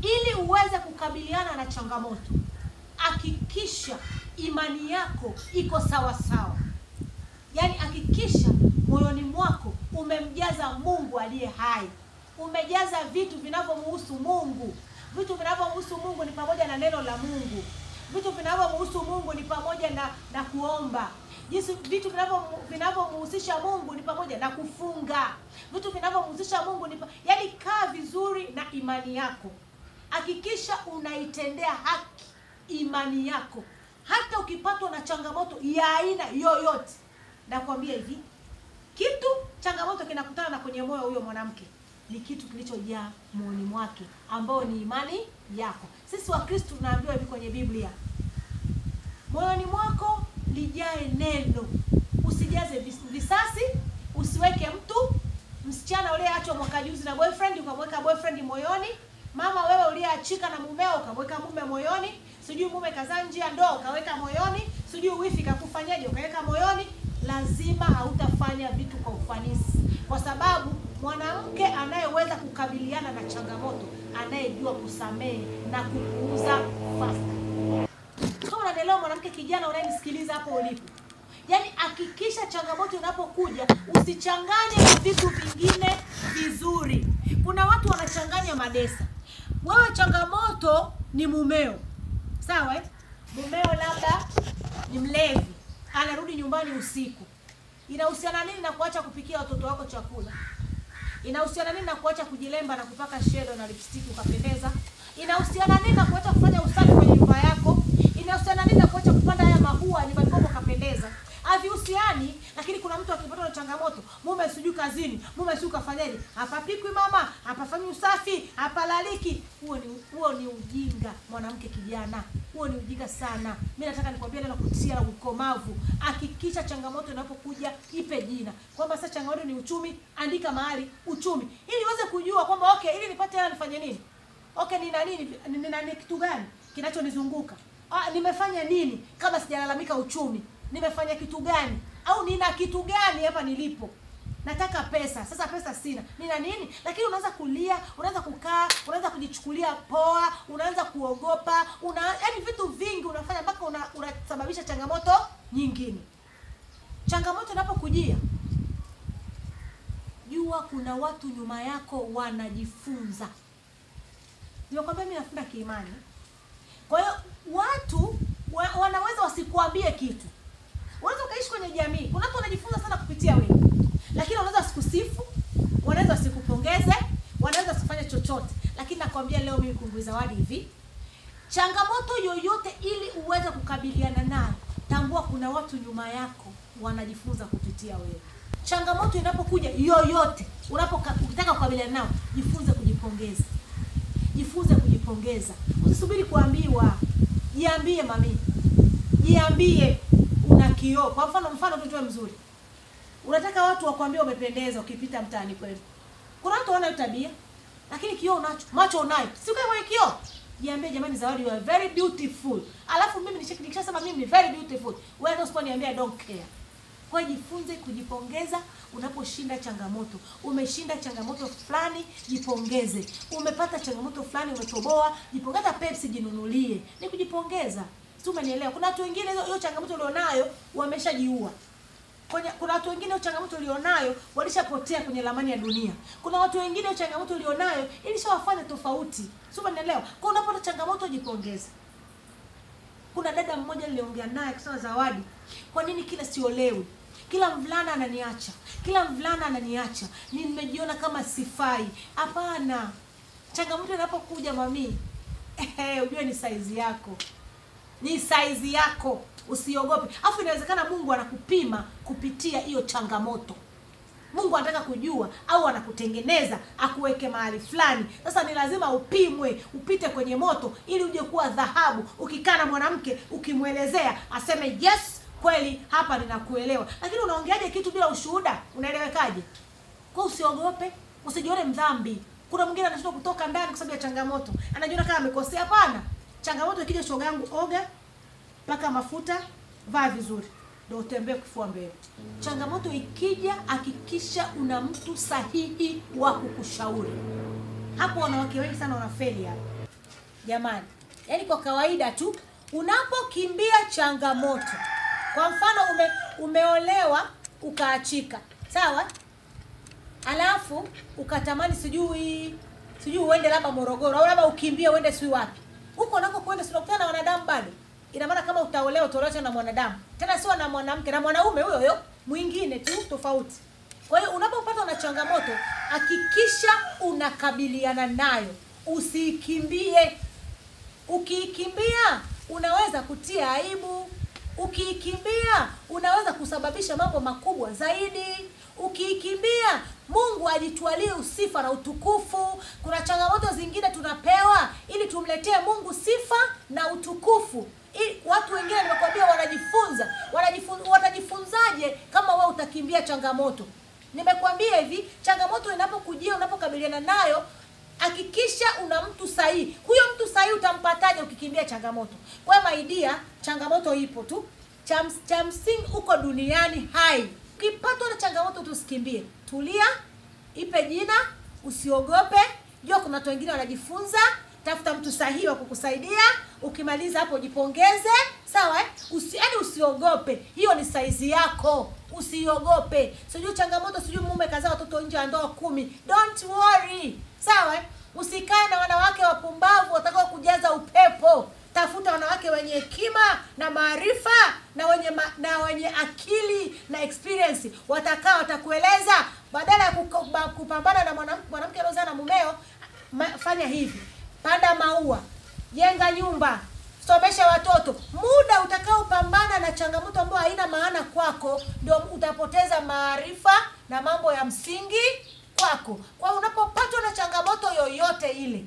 Ili uweze kukabiliana na changamoto, hakikisha imani yako iko sawa sawa. Yaani hakikisha moyoni mwako umemjaza Mungu aliye hai. Umejaza vitu vinavyomhusu Mungu. Vitu vinavyomhusu Mungu ni pamoja na neno la Mungu. Vitu vinavyomhusu Mungu ni pamoja na kuomba. Vitu vinavyomhusisha Mungu ni pamoja na kufunga. Vitu vinavyomhusisha Mungu ni yaani kaa vizuri na imani yako. Hakikisha unaitendea haki imani yako. Hata ukipatwa na changamoto ya aina yoyote, nakwambia hivi, kitu changamoto kinakutana na kwenye moyo huyo mwanamke ni kitu kilichojaa moyoni mwake, ambao ni imani yako. Sisi Wakristo tunaambiwa hivi kwenye Biblia, moyoni mwako lijae neno. Usijaze visasi, usiweke msichana uliyeachwa mwaka juzi na boyfriend ukamweka boyfriend moyoni. Mama wewe uliyeachika na mumeo ukamweka mume moyoni. Sijui mume kazaa nje ya ndoa ukaweka moyoni. Sijui wifi kakufanyaje ukaweka moyoni. Lazima hautafanya vitu kwa ufanisi, kwa sababu mwanamke anayeweza kukabiliana na changamoto, anayejua kusamehe na kupuuza fasta. Kama unaelewa mwanamke kijana unayenisikiliza hapo ulipo, yaani hakikisha changamoto inapokuja usichanganye na vitu vingine vizuri. Kuna watu wanachanganya madesa. Wewe changamoto ni mumeo. Sawa Mumeo labda ni mlevi, anarudi nyumbani usiku. Inahusiana nini na kuacha kupikia watoto wako chakula? Inahusiana nini na kuacha kujilemba na kupaka shadow na lipstick ukapendeza? Inahusiana nini na kuacha kufanya usafi kwenye nyumba yako? Inahusiana nini na kuacha kupanda haya maua nyumbani kwako ukapendeza? Havihusiani. Lakini kuna mtu akipata na changamoto, mume sijui kazini, mume sijui kafanyaje, hapapikwi mama, hapafanyi usafi, hapalaliki. Huo ni ujinga mwanamke kijana. Huo ni ujinga sana. Mimi nataka nikwambie leo kutia ukomavu. Hakikisha changamoto inapokuja ipe jina. Kwamba sasa changamoto ni uchumi, andika mahali uchumi. Ili uweze kujua kwamba okay, ili nipate hela nifanye nini? Okay, nina kitu gani kinachonizunguka? Nimefanya nini kama sijalalamika uchumi? Nimefanya kitu gani? Au nina kitu gani hapa nilipo? Nataka pesa. Sasa pesa sina. Nina nini? Lakini unaanza kulia, unaanza kukaa, unaanza kujichukulia poa, unaanza kuogopa, yaani vitu vingi unafanya mpaka unasababisha changamoto nyingine. Changamoto inapokujia, jua kuna watu nyuma yako wanajifunza. Nimekwambia mimi nafunda kiimani. Kwa hiyo watu wanaweza wasikuambie kitu. Unaweza ukaishi kwenye jamii, kuna watu wanajifunza sana kupitia wewe. Lakini wanaweza wasikusifu, wanaweza wasikupongeze, wanaweza wasifanye chochote. Lakini nakwambia leo mimi Kungwi Zawadi hivi, changamoto yoyote ili uweze kukabiliana nayo, tambua kuna watu nyuma yako wanajifunza kupitia wewe. Changamoto inapokuja yoyote, ukitaka kukabiliana nao, jifunze kujipongeza. Jifunze kujipongeza. Usisubiri kuambiwa. Jiambie mami. Jiambie una kioo. Kwa mfano mtoto mzuri. Unataka watu wakwambie umependeza ukipita mtaani kwenu. Kuna watu wana tabia, lakini kioo unacho, macho unayo. Si ukae kwenye kioo. Jiambie jamani Zawadi, you are very beautiful. Alafu mimi nikishasema mimi ni very beautiful, wewe ndio usiponiambia I don't care. Kwa jifunze kujipongeza unaposhinda changamoto. Umeshinda changamoto fulani, jipongeze. Umepata changamoto fulani, umetoboa, jipongeza. Pepsi jinunulie. Ni kujipongeza. Si umenielewa? Kuna watu wengine hiyo changamoto ulionayo wameshajiua. Kuna watu wengine hiyo changamoto ulionayo walishapotea kwenye ramani ya dunia. Kuna watu wengine hiyo changamoto ulionayo ilishawafanya tofauti. Si umenielewa? Kwa unapopata changamoto jipongeze. Kuna dada mmoja niliongea naye akisema Zawadi, kwa nini kila siolewi? Kila mvulana ananiacha. Kila mvulana ananiacha. Nimejiona kama sifai. Hapana. Changamoto inapokuja mami, ujue ni size yako. Ni size yako. Usiogope. Alafu inawezekana Mungu anakupima kupitia hiyo changamoto. Mungu anataka kujua au anakutengeneza akuweke mahali fulani. Sasa ni lazima upimwe, upite kwenye moto ili uje kuwa dhahabu. Ukikaa na mwanamke ukimwelezea aseme yes, kweli hapa ninakuelewa. Lakini unaongeaje kitu bila ushuhuda? Unaelewekaje? Kwa usiogope, usijione mdhambi. Kuna mwingine anashindwa kutoka ndani kwa sababu ya changamoto. Anajiona kama amekosea. Hapana. Changamoto ikija shoga yangu, oga, paka mafuta, vaa vizuri, ndio utembee kifua mbele. Changamoto ikija hakikisha una mtu sahihi wa kukushauri. Hapo wanawake wengi sana wanafeli hapa. Jamani, yaani kwa kawaida tu unapokimbia changamoto. Kwa mfano umeolewa ukaachika, sawa? Alafu ukatamani sijui uende labda Morogoro au labda ukimbie uende sijui wapi. Huko unako kwenda unakutana na wanadamu bado. Ina maana kama utaolewa na mwanadamu. Tena sio na mwanamke, na mwanaume huyo mwingine tu tofauti. Kwa hiyo unapopatwa na changamoto, hakikisha unakabiliana nayo. Usikimbie. Ukikimbia unaweza kutia aibu. Ukikimbia unaweza kusababisha mambo makubwa zaidi. Ukikimbia Mungu ajitwalie usifa na utukufu. Kuna changamoto zingine tunapewa ili tumletee Mungu sifa na utukufu. Watu wengine nimekwambia watajifunzaje kama wewe utakimbia changamoto? Nimekwambia hivi, changamoto inapokujia, unapokabiliana nayo, hakikisha una mtu sahihi. Huyo mtu sahihi utampataje ukikimbia changamoto? Kwa my dear, changamoto ipo tu. Cha msingi uko duniani hai. Ukipatwa na changamoto tusikimbie. Tulia, ipe jina, usiogope. Jua kuna watu wengine wanajifunza. Tafuta mtu sahihi wa kukusaidia. Ukimaliza hapo jipongeze, sawa? Yaani usiogope. Hiyo ni saizi yako. Usiogope. Sijui changamoto, sijui mume kazaa watoto nje ya ndoa 10. Don't worry. Sawa? Usikae na wanawake wapumbavu watakao kujaza upepo. Tafuta wanawake wenye hekima na maarifa na wenye akili na experience. Watakueleza badala ya kupambana na mwanamke aliyozaa na mumeo, fanya hivi. Panda maua, jenga nyumba, somesha watoto. Muda utakaopambana na changamoto ambayo haina maana kwako, ndio utapoteza maarifa na mambo ya msingi kwako. Kwa unapopatwa na changamoto yoyote ile,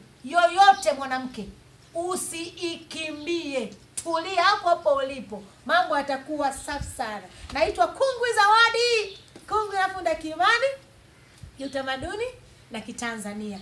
mwanamke, usiikimbie. Tulia hapo ulipo. Mambo yatakuwa safi sana. Naitwa Kungwi Zawadi. Kungwi nafunda kiimani, utamaduni na Kitanzania.